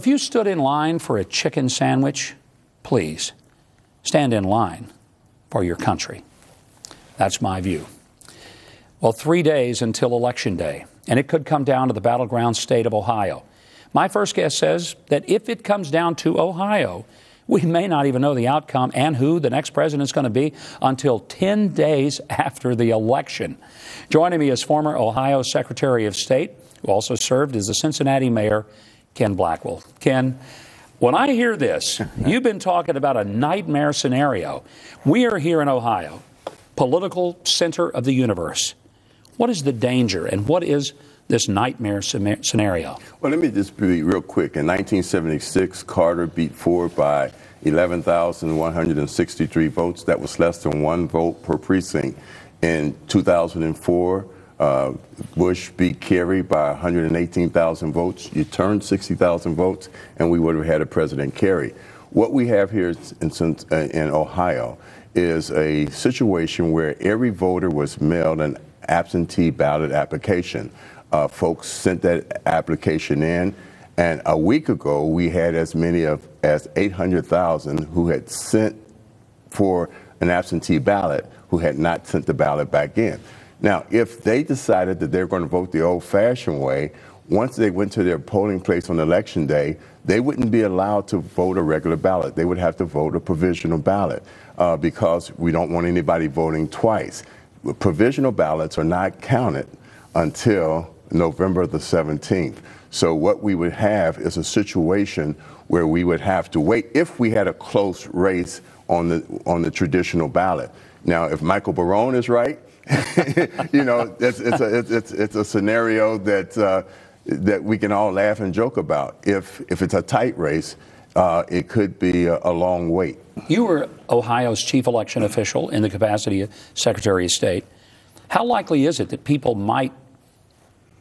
If you stood in line for a chicken sandwich, please stand in line for your country. That's my view. Well, 3 days until Election Day, and it could come down to the battleground state of Ohio. My first guess says that if it comes down to Ohio, we may not even know the outcome and who the next president is going to be until 10 days after the election. Joining me is former Ohio Secretary of State, who also served as the Cincinnati mayor, Ken Blackwell. Ken, when I hear this, you've been talking about a nightmare scenario. We are here in Ohio, political center of the universe. What is the danger and what is this nightmare scenario? Well, let me just be real quick. In 1976, Carter beat Ford by 11,163 votes. That was less than one vote per precinct. In 2004, Bush beat Kerry by 118,000 votes. You turned 60,000 votes, and we would have had a President Kerry. What we have here in Ohio is a situation where every voter was mailed an absentee ballot application. Folks sent that application in, and a week ago we had as many as 800,000 who had sent for an absentee ballot who had not sent the ballot back in. Now, if they decided that they're going to vote the old-fashioned way, once they went to their polling place on Election Day, they wouldn't be allowed to vote a regular ballot. They would have to vote a provisional ballot because we don't want anybody voting twice. Provisional ballots are not counted until November the 17th. So what we would have is a situation where we would have to wait if we had a close race on the traditional ballot. Now, if Michael Barone is right, you know, it's a scenario that we can all laugh and joke about. If it's a tight race, it could be a long wait. You were Ohio's chief election official in the capacity of Secretary of State. How likely is it that people might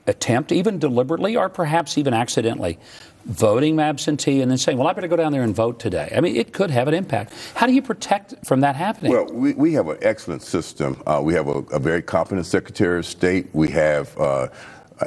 attempt, even deliberately or perhaps even accidentally, voting absentee and then saying, well, I better go down there and vote today? I mean, it could have an impact. How do you protect from that happening? Well, we have an excellent system. We have a very competent Secretary of State. We have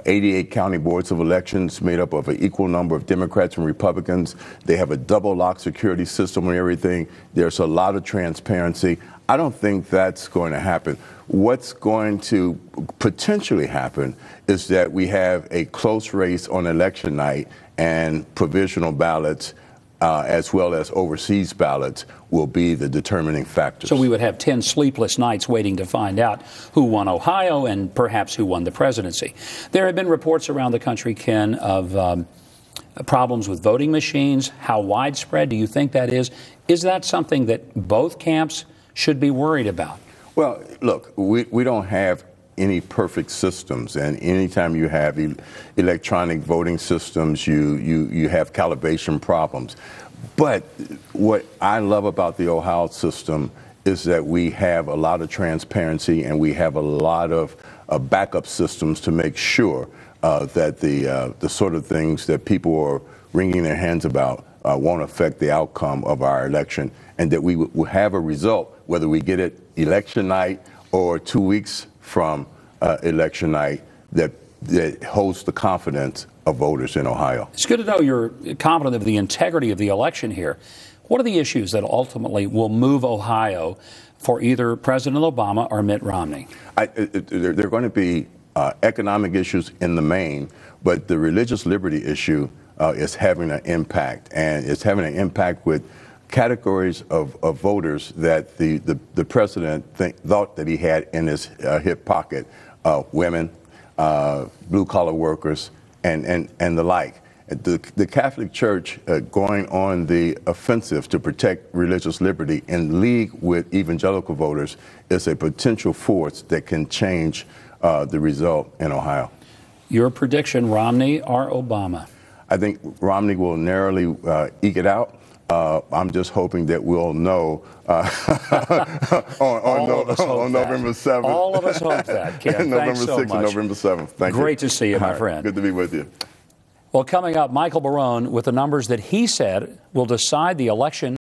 88 county boards of elections made up of an equal number of Democrats and Republicans. They have a double lock security system and everything. There's a lot of transparency. I don't think that's going to happen. What's going to potentially happen is that we have a close race on election night, and provisional ballots as well as overseas ballots will be the determining factors. So we would have 10 sleepless nights waiting to find out who won Ohio and perhaps who won the presidency. There have been reports around the country, Ken, of problems with voting machines. How widespread do you think that is? Is that something that both camps should be worried about? Well, look, we don't have any perfect systems, and anytime you have electronic voting systems, you have calibration problems. But what I love about the Ohio system is that we have a lot of transparency and we have a lot of backup systems to make sure that the sort of things that people are wringing their hands about won't affect the outcome of our election, and that we will have a result, whether we get it election night or 2 weeks from election night, that holds the confidence of voters in Ohio. It's good to know you're confident of the integrity of the election here. What are the issues that ultimately will move Ohio for either President Obama or Mitt Romney? There are going to be economic issues in the main, but the religious liberty issue is having an impact, and it's having an impact with categories of voters that the president thought that he had in his hip pocket: women, blue-collar workers, and the like. The Catholic Church going on the offensive to protect religious liberty in league with evangelical voters is a potential force that can change the result in Ohio. Your prediction, Romney or Obama? I think Romney will narrowly eke it out. I'm just hoping that we'll know on November 7th. All of us hope that, Ken. November Thanks so 6th much. and November 7th. Thank you. Great to see you, my friend. Good to be with you. Well, coming up, Michael Barone with the numbers that he said will decide the election